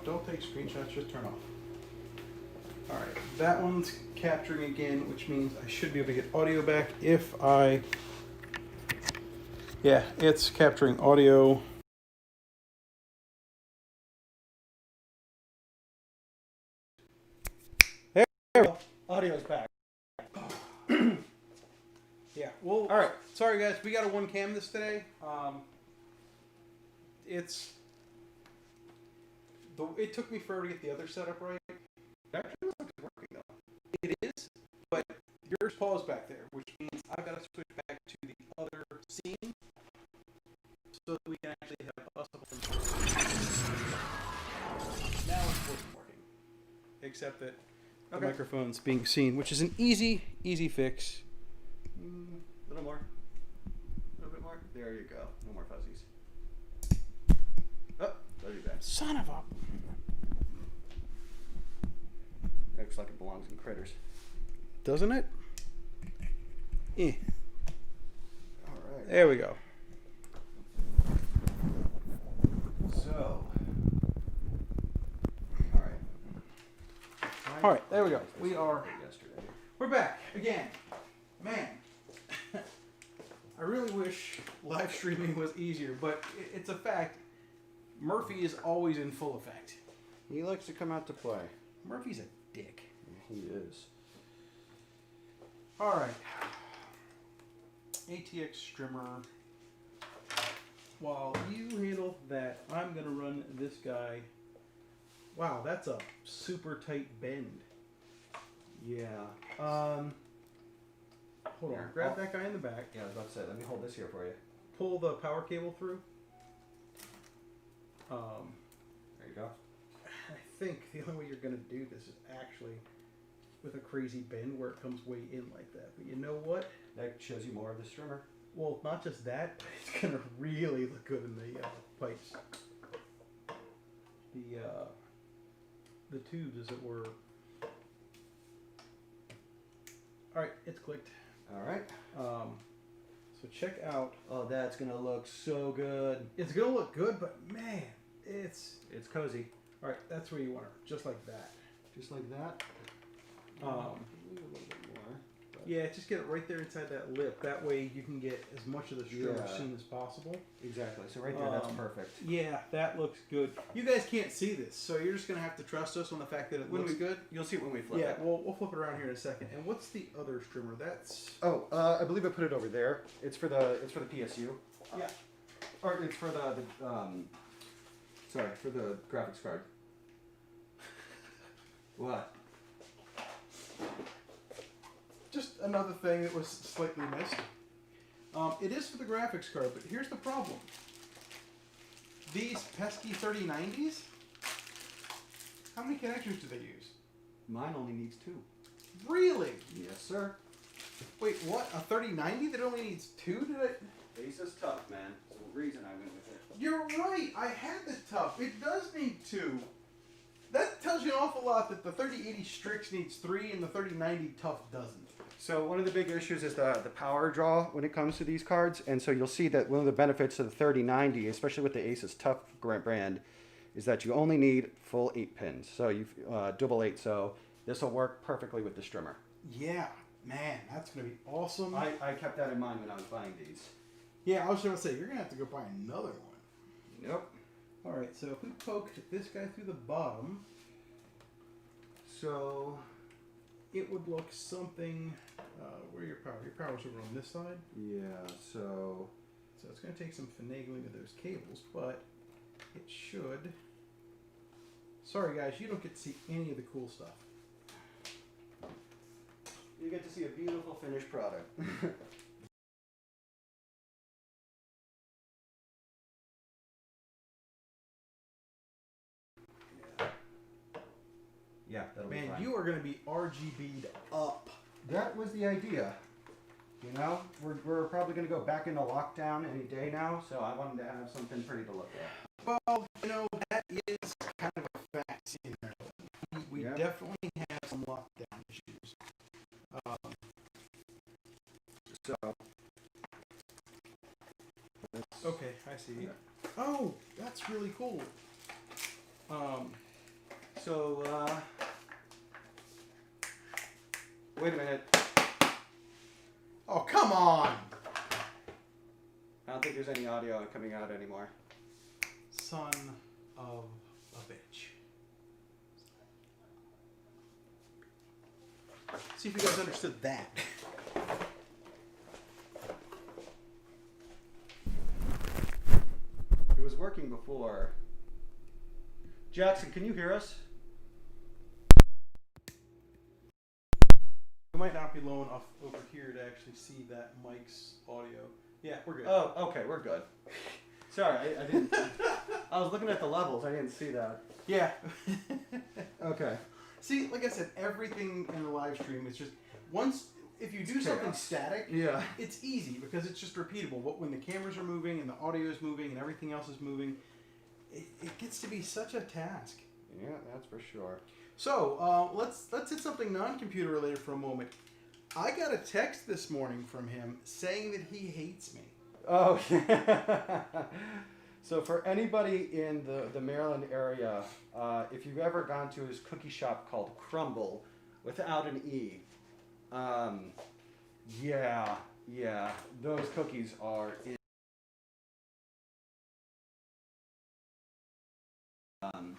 don't take screenshots, just turn off. Alright, that one's capturing again, which means I should be able to get audio back if I... Yeah, it's capturing audio. There we go. Audio's back. Yeah, well, alright, sorry guys, we got a one cam this today. It took me forever to get the other setup right. It actually looks like it's working though. It is, but yours paused back there, which means I've got to switch back to the other scene so that we can actually have us up. Now it's working. Except that the microphone's being seen, which is an easy fix. A little more. A little bit more. There you go. No more fuzzies. Oh, there you go. Son of a... Looks like it belongs in critters. Doesn't it? Eh. Alright. There we go. So. Alright, there we go. We're back again. Man, I really wish live streaming was easier, but it's a fact. Murphy is always in full effect. He likes to come out to play. Murphy's a dick. He is. Alright. ATX strimmer. While you handle that, I'm going to run this guy. Wow, that's a super tight bend. Yeah. Hold on. Grab that guy in the back. Yeah, I was about to say, let me hold this here for you. Pull the power cable through. There you go. I think the only way you're going to do this is actually with a crazy bend where it comes way in like that. But you know what? That shows you more of the strimmer. Well, not just that, but it's going to really look good in the pipes. The tubes, as it were. Alright, it's clicked. Alright. So check out. Oh, that's going to look so good. It's going to look good, but man, it's cozy. Alright, that's where you want her. Just like that. Just like that? A little bit more. Yeah, just get it right there inside that lip. That way you can get as much of the strimmer as soon as possible. Exactly. So right there, that's perfect. Yeah, that looks good. You guys can't see this, so you're just going to have to trust us on the fact that it looks good. You'll see it when we flip it. Yeah, we'll flip it around here in a second. And what's the other strimmer? That's... Oh, I believe I put it over there. It's for the PSU. Yeah. Or it's for the sorry, for the graphics card. What? Just another thing that was slightly missed. It is for the graphics card, but here's the problem. These pesky 3090s, how many connectors do they use? Mine only needs 2. Really? Yes, sir. Wait, what? A 3090 that only needs 2? Ace is tough, man. That's the reason I went with it. You're right. I had the tough. It does need 2. That tells you an awful lot that the 3080 Strix needs 3 and the 3090 Tough doesn't. So one of the big issues is the power draw when it comes to these cards. And so you'll see that one of the benefits of the 3090, especially with the Asus Tough brand, is that you only need full 8 pins. So you've double 8. So this will work perfectly with the strimmer. Yeah, man, that's going to be awesome. I kept that in mind when I was buying these. Yeah, I was going to say, you're going to have to go buy another one. Yep. All right, so if we poke this guy through the bottom, so it would look something. Where your power? Your power's over on this side. Yeah. So it's going to take some finagling of those cables, but it should. Sorry, guys, you don't get to see any of the cool stuff. You get to see a beautiful finished product. Yeah, that'll be fine. Man, you are going to be RGB'd up. That was the idea. You know, we're probably going to go back into lockdown any day now, so I wanted to have something pretty to look at. Well, you know, that is kind of a fact. You know, we definitely have some lockdown issues. Okay, I see. Oh, that's really cool. so, wait a minute. Oh, come on! I don't think there's any audio coming out anymore. Son of a bitch. See if you guys understood that. It was working before. Jackson, can you hear us? We might not be low enough over here to actually see that mic's audio. Yeah, we're good. Oh, okay, we're good. Sorry, I didn't. I was looking at the levels. I didn't see that. Yeah. Okay. See, like I said, everything in the live stream is just if you do It's something chaos. static, Yeah. it's easy because it's just repeatable. But when the cameras are moving and the audio is moving and everything else is moving, it gets to be such a task. Yeah, that's for sure. So let's hit something non-computer related for a moment. I got a text this morning from him saying that he hates me. Oh, yeah. So for anybody in the Maryland area, if you've ever gone to his cookie shop called Crumble, without an E, yeah, those cookies are I'm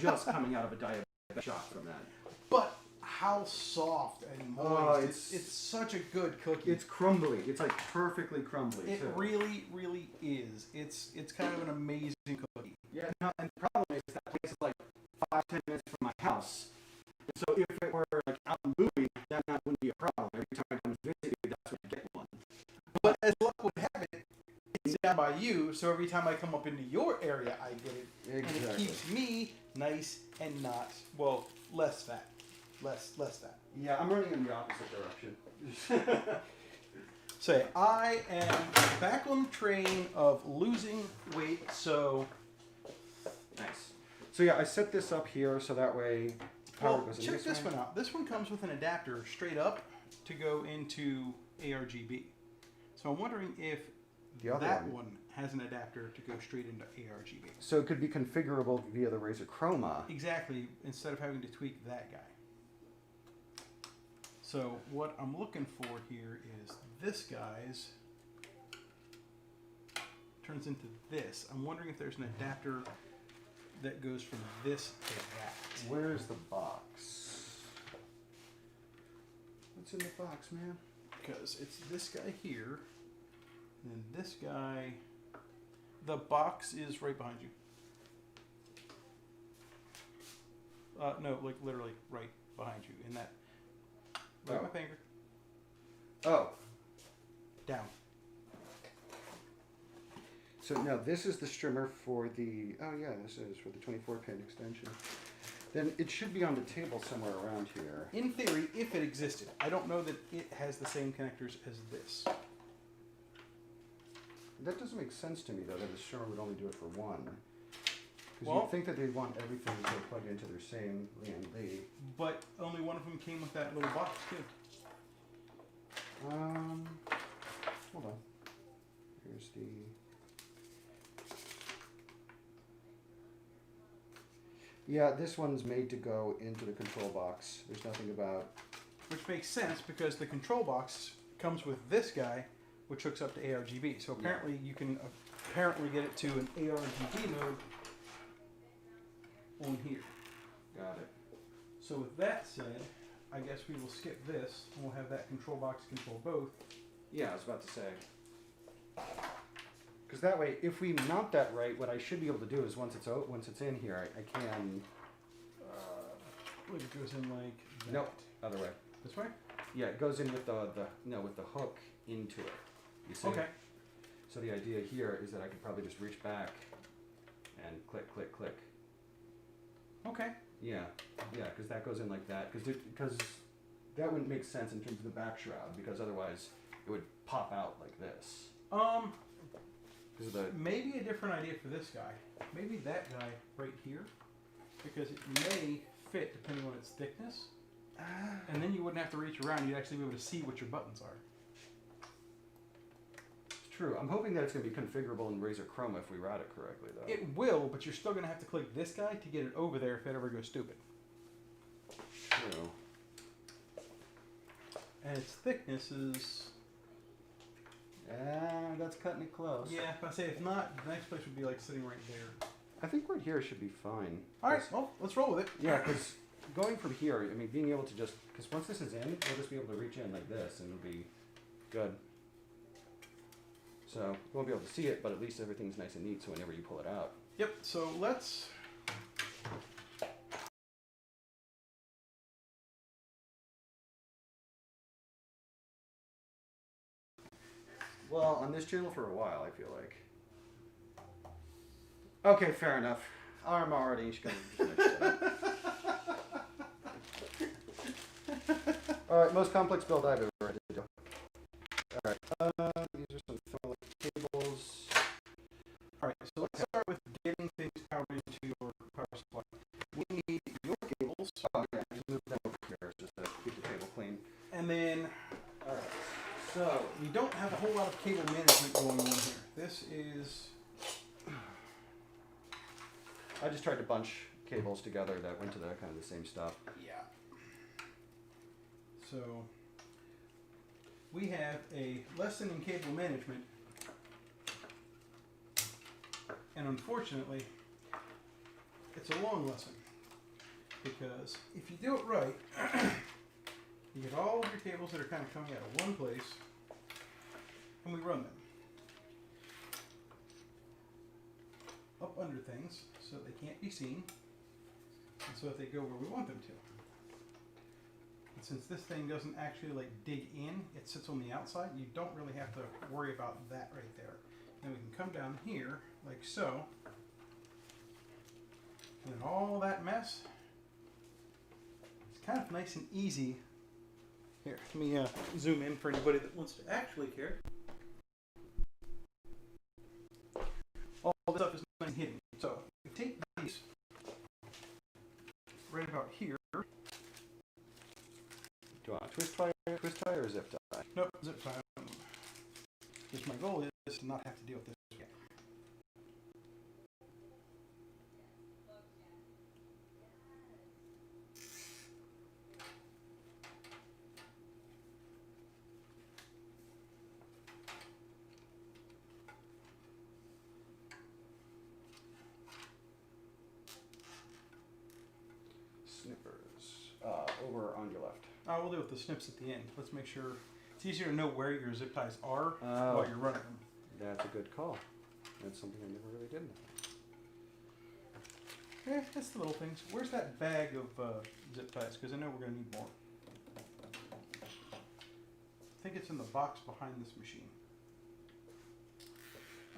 just coming out of a diabetic shock from that. But how soft and moist. Oh, it's such a good cookie. It's crumbly. It's like perfectly crumbly. It too. really, really is. It's kind of an amazing cookie. Yeah, no, and the problem is that place is like 5-10 minutes from my house. And so if it were like out in Bowie, then that wouldn't be a problem. Every time I come visit you, that's when I get one. But as luck would have it, it's down by you, so every time I come up into your area, I get it. Exactly. And it keeps me nice and not, well, less fat. Less fat. Yeah, I'm running in the opposite direction. Say, I am back on the train of losing weight, so... Nice. So yeah, I set this up here so that way power Well, goes in check this way. one out. This one comes with an adapter straight up to go into ARGB. So I'm wondering if The other that one. one has an adapter to go straight into ARGB. So it could be configurable via the Razer Chroma. Exactly, instead of having to tweak that guy. So what I'm looking for here is this guy's turns into this. I'm wondering if there's an adapter that goes from this to that. Where's the box? What's in the box, man? Because it's this guy here, and then this guy. The box is right behind you. No, like literally right behind you. In that. Right Oh. my finger. Oh. Down. So now this is the strimmer for the, oh yeah, this is for the 24-pin extension. Then it should be on the table somewhere around here. In theory, if it existed. I don't know that it has the same connectors as this. That doesn't make sense to me though, that the strimmer would only do it for one. Because Well- you'd think that they'd want everything to plug into their same LAN lead. But only one of them came with that little box too. Hold on. Here's the... Yeah, this one's made to go into the control box. There's nothing about... Which makes sense because the control box comes with this guy, which hooks up to ARGB. So apparently you can apparently get it to an ARGB mode on here. Got it. So with that said, I guess we will skip this and we'll have that control box control both. Yeah, I was about to say. Because that way, if we mount that right, what I should be able to do is once it's in here, I can... It goes in like that. Nope, other way. This way? Yeah, it goes in with the hook into it. You see? Okay. So the idea here is that I could probably just reach back and click, click, click. Okay. Yeah, because that goes in like that. Because that wouldn't make sense in terms of the back shroud, because otherwise it would pop out like this. Because of the... Maybe a different idea for this guy. Maybe that guy right here, because it may fit depending on its thickness. And then you wouldn't have to reach around. You'd actually be able to see what your buttons are. It's True. I'm hoping that it's going to be configurable in Razor Chroma if we route it correctly, though. It will, but you're still going to have to click this guy to get it over there if it ever goes stupid. True. And its thickness is... That's cutting it close. Yeah, if I say if not, the next place would be like sitting right there. I think right here should be fine. All right, well, let's roll with it. Yeah, because going from here, I mean, being able to just... Because once this is in, we'll just be able to reach in like this, and it'll be good. So, you won't be able to see it, but at least everything's nice and neat, so whenever you pull it out. Yep, so let's... Well, on this channel for a while, I feel like. Okay, fair enough. I'm already going to Alright, most complex build I've ever had to do. Alright, these are some thermal cables. Alright, so let's start with getting things powered into your power supply. We need your cables. Oh, yeah, just move them over here just to keep the table clean. And then, alright, so we don't have a whole lot of cable management going on here. This is... I just tried to bunch cables together that went to the kind of the same stuff. Yeah. So we have a lesson in cable management, and unfortunately, it's a long lesson because if you do it right, you get all of your cables that are kind of coming out of one place, and we run them up under things so they can't be seen, and so that they go where we want them to. And since this thing doesn't actually like dig in, it sits on the outside, you don't really have to worry about that right there. Then we can come down here like so, and then all that mess, it's kind of nice and easy. Here, let me zoom in for anybody that wants to actually care. All this stuff is nice and hidden. So you take these right about here. Do you want a twist tie or zip tie? Nope, zip tie. Because my goal is to not have to deal with this again. Snippers. Over on your left. We'll deal with the snips at the end. Let's make sure it's easier to know where your zip ties are Oh. while you're running them. That's a good call. That's something I never really did. That's the little things. Where's that bag of zip ties? Because I know we're going to need more. I think it's in the box behind this machine.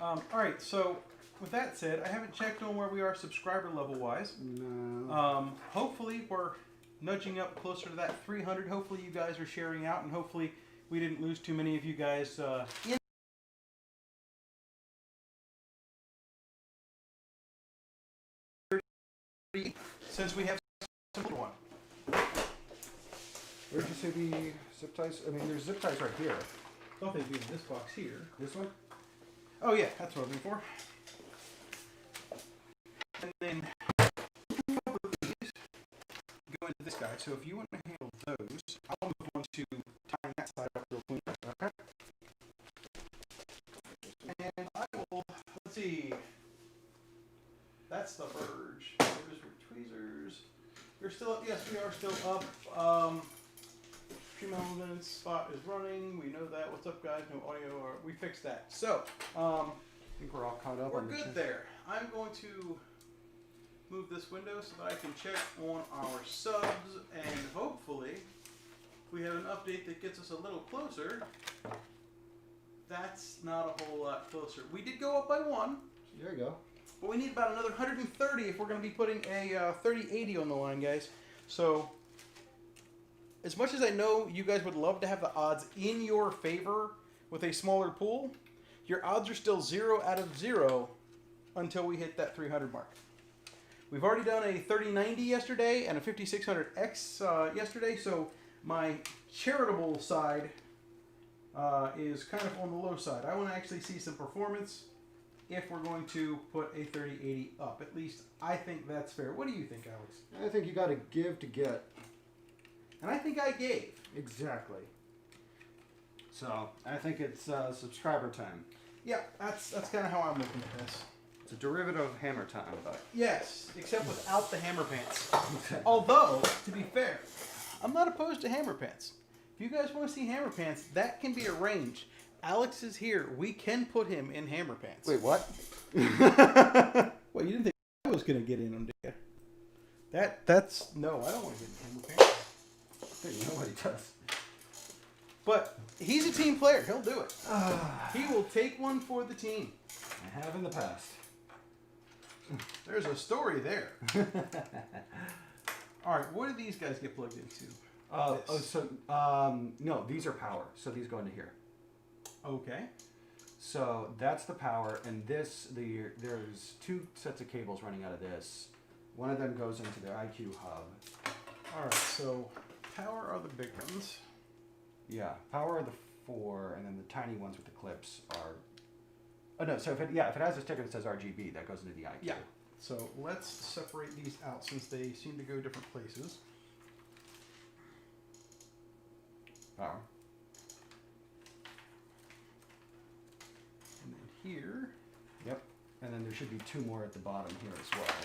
Alright, so with that said, I haven't checked on where we are subscriber level wise. No. Hopefully we're nudging up closer to that 300. Hopefully you guys are sharing out, and hopefully we didn't lose too many of you guys in. Since we have one. Where'd you say the zip ties? I mean, there's zip ties right here. Thought they'd be in this box here. This one? Oh yeah, that's what I'm looking for. And then these go into this guy. So if you want to handle those, I'll move on to tying that side up real quick. Okay. And I will, let's see. That's the verge. There's your tweezers. You're still up. Yes, we are still up. Stream elements spot is running. We know that. What's up, guys? No audio. We fixed that. So, I think we're all caught up. we're on the good there. I'm going to move this window so that I can check on our subs, and hopefully we have an update that gets us a little closer. That's not a whole lot closer. We did go up by one. There you go. But we need about another 130 if we're going to be putting a 3080 on the line, guys. So, as much as I know you guys would love to have the odds in your favor with a smaller pool, your odds are still 0 out of 0 until we hit that 300 mark. We've already done a 3090 yesterday and a 5600X yesterday, so my charitable side is kind of on the low side. I want to actually see some performance if we're going to put a 3080 up. At least I think that's fair. What do you think, Alex? I think you got to give to get. And I think I gave. Exactly. So I think it's subscriber time. Yeah, that's kind of how I'm looking at this. It's a derivative of hammer time, but Yes, except without the hammer pants. Although, to be fair, I'm not opposed to hammer pants. If you guys want to see hammer pants, that can be arranged. Alex is here. We can put him in hammer pants. wait, what? Well, you didn't think I was going to get in on, did you? That's... No, I don't want to get in hammer pants. Nobody does. But he's a team player. He'll do it. He will take one for the team. I have in the past. There's a story there. All right, what do these guys get plugged into? No, these are power. So these go into here. Okay. So that's the power, and there's two sets of cables running out of this. One of them goes into the IQ hub. All right, so power are the big ones. Yeah, power are the 4, and then the tiny ones with the clips are. Oh no! So if it has a sticker that says RGB, that goes into the IQ. Yeah. So let's separate these out since they seem to go different places. Power. And then here. Yep. And then there should be 2 more at the bottom here as well.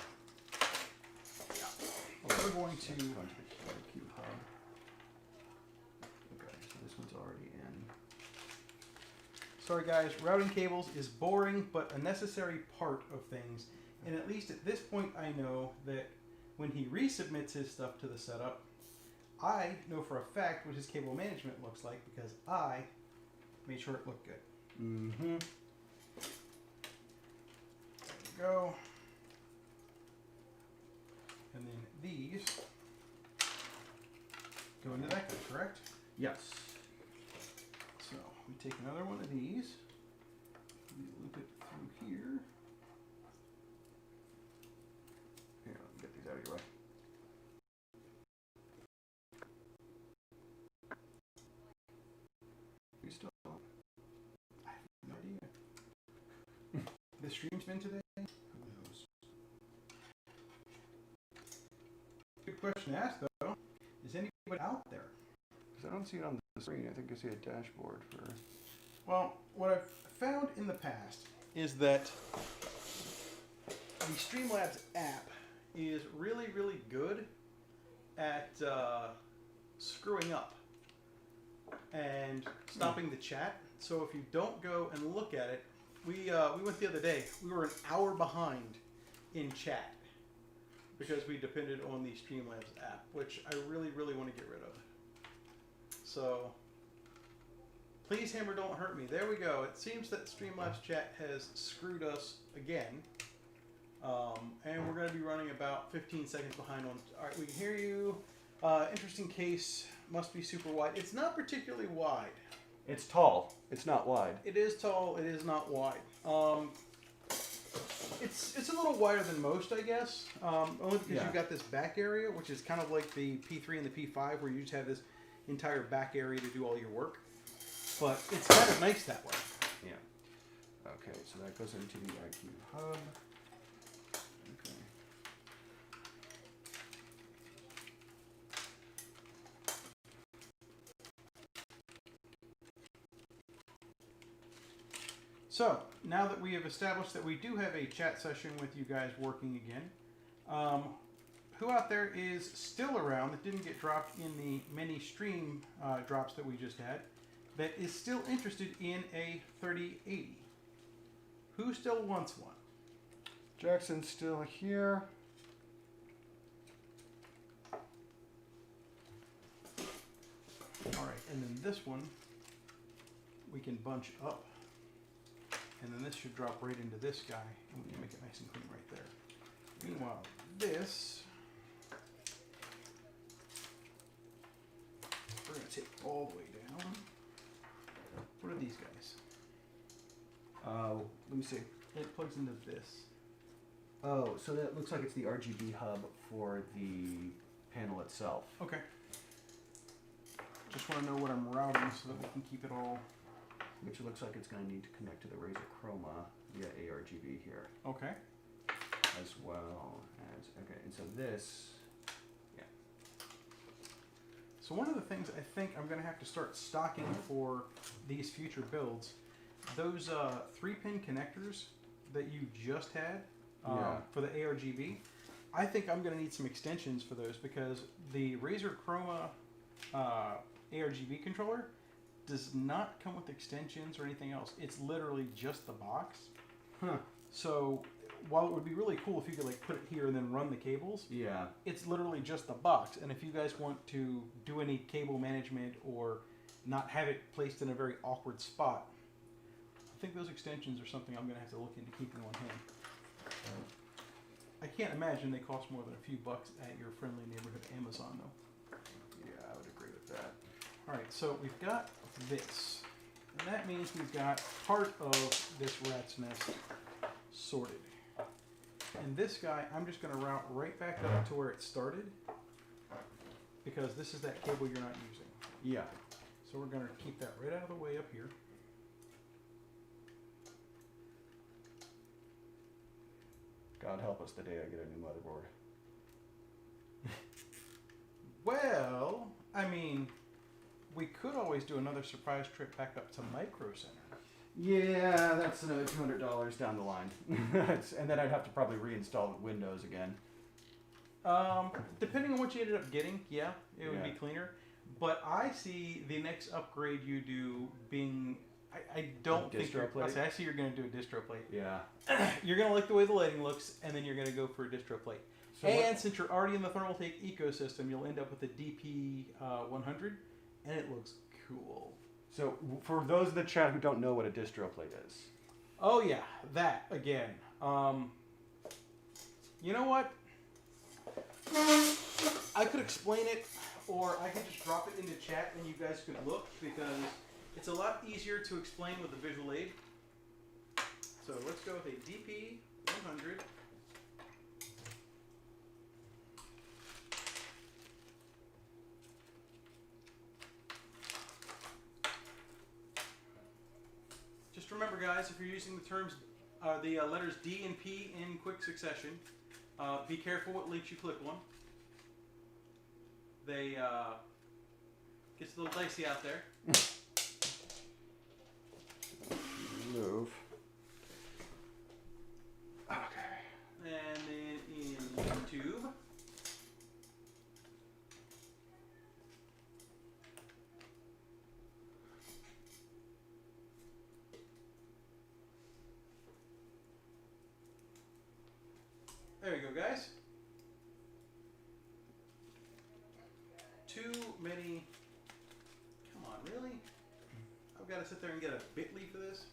Yeah. We're going to go into the IQ hub. Okay, so this one's already in. Sorry guys, routing cables is boring but a necessary part of things. And at least at this point I know that when he resubmits his stuff to the setup, I know for a fact what his cable management looks like because I made sure it looked good. Mm-hmm. There we go. And then these go into that guy, correct? Yes. So we take another one of these, we loop it through here. Here, let me get these out of your way. You still? I have no idea. The stream's been today? Who knows? Good question to ask though. Is anybody out there? Because I don't see it on the screen. I think I see a dashboard for. Well, what I've found in the past is that the Streamlabs app is really, really good at screwing up and stopping the chat. So if you don't go and look at it, we went the other day. We were an hour behind in chat because we depended on the Streamlabs app, which I really, really want to get rid of. So please, Hammer, don't hurt me. There we go. It seems that Streamlabs chat has screwed us again. And we're going to be running about 15 seconds behind on. All right, we can hear you. Interesting case. Must be super wide. It's not particularly wide. It's tall. It's not wide. It is tall. It is not wide. It's a little wider than most, I guess. Only because you've got this back area, which is kind of like the P3 and the P5, where you just have this entire back area to do all your work. But it's kind of nice that way. Yeah. Okay, so that goes into the IQ hub. Okay. So, now that we have established that we do have a chat session with you guys working again, who out there is still around that didn't get dropped in the many stream drops that we just had, that is still interested in a 3080? Who still wants one? Jackson's still here. All right, and then this one we can bunch up. And then this should drop right into this guy, and we can make it nice and clean right there. Meanwhile, this, we're going to take all the way down. What are these guys? Let me see. It plugs into this. Oh, so that looks like it's the RGB hub for the panel itself. Okay. Just want to know what I'm routing so that we can keep it all which looks like it's going to need to connect to the Razer Chroma via ARGB here. Okay. As well as, okay, and so this, yeah. So one of the things I think I'm going to have to start stocking for these future builds, those 3-pin connectors that you just had for the ARGB, I think I'm going to need some extensions for those because the Razer Chroma ARGB controller does not come with extensions or anything else. It's literally just the box. Huh. So while it would be really cool if you could like put it here and then run the cables, Yeah. it's literally just the box. And if you guys want to do any cable management or not have it placed in a very awkward spot, I think those extensions are something I'm going to have to look into keeping on hand. I can't imagine they cost more than a few bucks at your friendly neighborhood Amazon, though. Yeah, I would agree with that. All right, so we've got this. And that means we've got part of this rat's nest sorted. And this guy, I'm just going to route right back up to where it started because this is that cable you're not using. Yeah. So we're going to keep that right out of the way up here. God help us the day I get a new motherboard. Well, I mean, we could always do another surprise trip back up to Micro Center. Yeah, that's another $200 down the line. And then I'd have to probably reinstall Windows again. Depending on what you ended up getting, yeah, it would be Yeah. cleaner. But I see the next upgrade you do being, I don't think Distro plate? I see you're going to do a distro plate. Yeah. You're going to like the way the lighting looks, and then you're going to go for a distro plate. So and since you're already in the Thermaltake ecosystem, you'll end up with a DP 100, and it looks cool. So for those in the chat who don't know what a distro plate is. Oh yeah, that again. You know what? I could explain it, or I could just drop it into chat and you guys could look because it's a lot easier to explain with a visual aid. So let's go with a DP 100. Just remember, guys, if you're using the terms, the letters D and P in quick succession, be careful what links you click on. They gets a little dicey out there. Move. Okay. And then in YouTube. There you go, guys. Too many. Come on, really? I've got to sit there and get a bit.ly for this?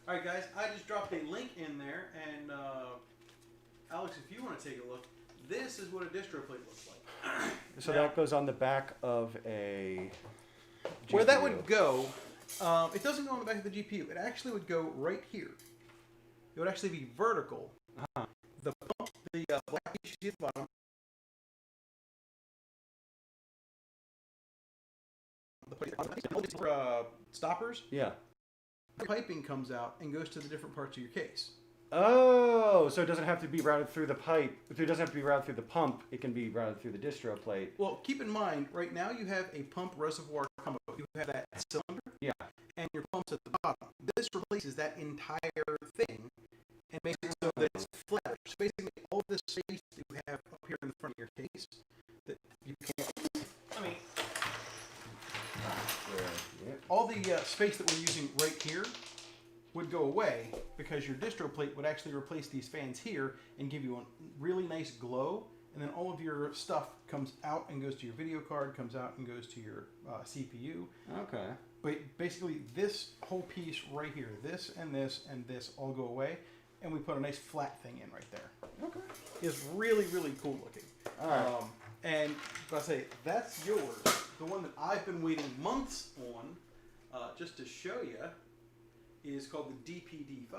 All right, guys, I just dropped a link in there, and Alex, if you want to take a look, this is what a distro plate looks like. So Now, that goes on the back of a GPU. where that would go, it doesn't go on the back of the GPU. It actually would go right here. It would actually be vertical. Uh-huh. The pump, the black piece you see at the bottom, the stoppers, Yeah. the piping comes out and goes to the different parts of your case. Oh, so it doesn't have to be routed through the pipe. It doesn't have to be routed through the pump. It can be routed through the distro plate. Well, keep in mind, right now you have a pump reservoir combo. You have that cylinder, Yeah. and your pump's at the bottom. This replaces that entire thing and makes it so that it's flat. So basically, all of this space that you have up here in the front of your case that you can't. I mean, Yeah. all the space that we're using right here would go away because your distro plate would actually replace these fans here and give you a really nice glow, and then all of your stuff comes out and goes to your video card, comes out and goes to your CPU. Okay. But basically this whole piece right here, this and this and this all go away, and we put a nice flat thing in right there. Okay. It's really, really cool looking. All right. And but I say that's yours. The one that I've been waiting months on, just to show you, is called the DPD5.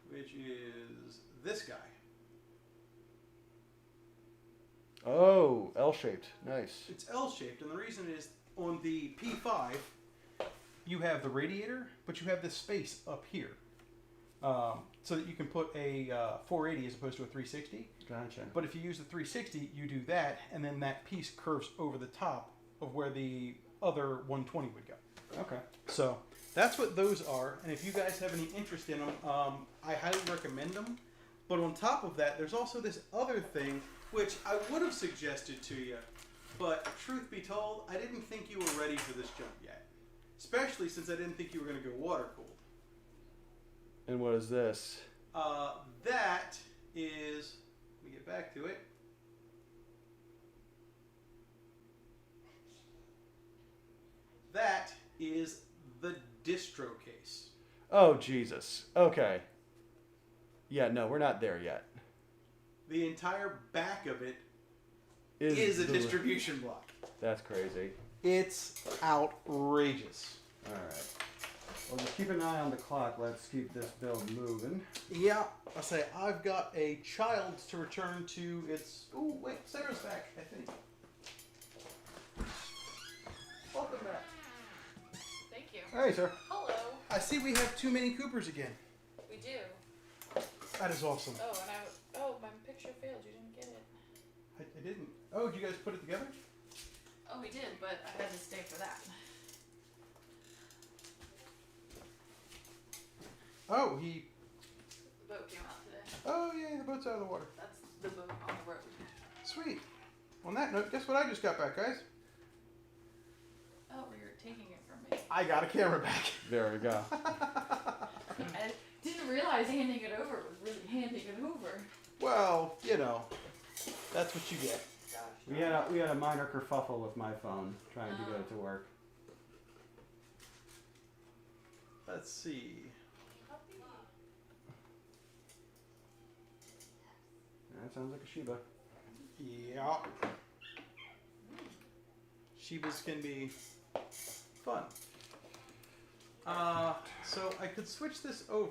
Which is this guy. Oh, L-shaped. Nice. It's L-shaped, and the reason is on the P5, you have the radiator, but you have this space up here, so that you can put a 480 as opposed to a 360. Gotcha. But if you use the 360, you do that, and then that piece curves over the top of where the other 120 would go. Okay. So that's what those are, and if you guys have any interest in them, I highly recommend them. But on top of that, there's also this other thing, which I would have suggested to you, but truth be told, I didn't think you were ready for this jump yet. Especially since I didn't think you were going to go water cooled. And what is this? That is, let me get back to it. That is the distro case. Oh, Jesus. Okay. Yeah, no, we're not there yet. The entire back of it is a distribution block. That's crazy. It's outrageous. All right. Well, just keep an eye on the clock. Let's keep this build moving. Yeah, I say I've got a child to return to its. Oh wait, Sarah's back. I think. Welcome back. Thank you. Hey, sir. Hello. I see we have too many Coopers again. We do. That is awesome. Oh, and my picture failed. You didn't get it. I didn't. Oh, did you guys put it together? Oh, we did, but I had to stay for that. Oh, he. The boat came out today. Oh yeah, the boat's out of the water. That's the boat on the road. Sweet. On that note, guess what I just got back, guys? Oh, you're taking it from me. I got a camera back. There we go. I didn't realize handing it over was really handing it over. Well, you know, that's what you get. Gosh. We had a minor kerfuffle with my phone trying to get it to work. Let's see. That sounds like a Shiba. Yeah. Shibas can be fun. So I could switch this over.